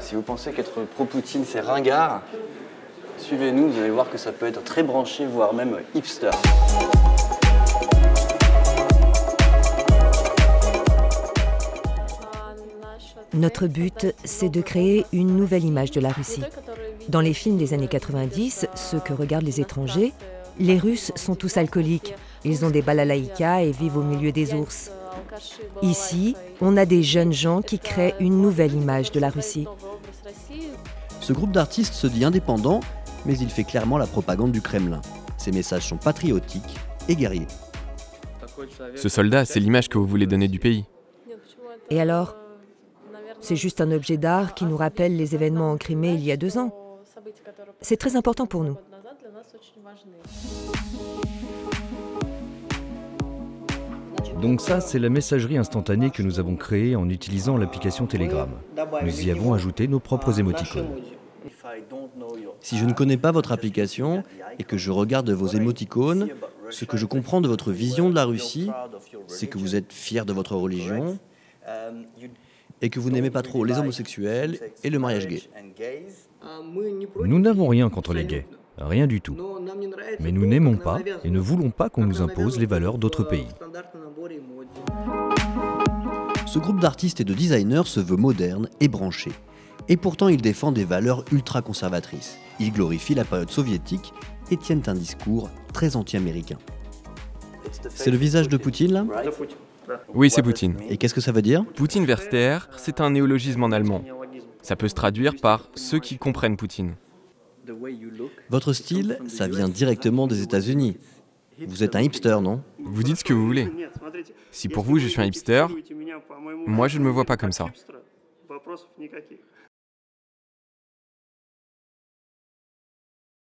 Si vous pensez qu'être pro-Poutine c'est ringard, suivez-nous, vous allez voir que ça peut être très branché, voire même hipster. Notre but, c'est de créer une nouvelle image de la Russie. Dans les films des années 90, ceux que regardent les étrangers, les Russes sont tous alcooliques. Ils ont des balalaïkas et vivent au milieu des ours. Ici, on a des jeunes gens qui créent une nouvelle image de la Russie. Ce groupe d'artistes se dit indépendant, mais il fait clairement la propagande du Kremlin. Ses messages sont patriotiques et guerriers. Ce soldat, c'est l'image que vous voulez donner du pays. Et alors ? C'est juste un objet d'art qui nous rappelle les événements en Crimée il y a 2 ans. C'est très important pour nous. Donc ça, c'est la messagerie instantanée que nous avons créée en utilisant l'application Telegram. Nous y avons ajouté nos propres émoticônes. Si je ne connais pas votre application et que je regarde vos émoticônes, ce que je comprends de votre vision de la Russie, c'est que vous êtes fier de votre religion et que vous n'aimez pas trop les homosexuels et le mariage gay. Nous n'avons rien contre les gays, rien du tout. Mais nous n'aimons pas et ne voulons pas qu'on nous impose les valeurs d'autres pays. Ce groupe d'artistes et de designers se veut moderne et branché. Et pourtant, il défend des valeurs ultra-conservatrices. Il glorifie la période soviétique et tiennent un discours très anti-américain. C'est le visage de Poutine, là ? Oui, c'est Poutine. Et qu'est-ce que ça veut dire ? Poutine Verster, c'est un néologisme en allemand. Ça peut se traduire par « ceux qui comprennent Poutine ». Votre style, ça vient directement des États-Unis. Vous êtes un hipster, non ? Vous dites ce que vous voulez. Si pour vous je suis un hipster, moi je ne me vois pas comme ça.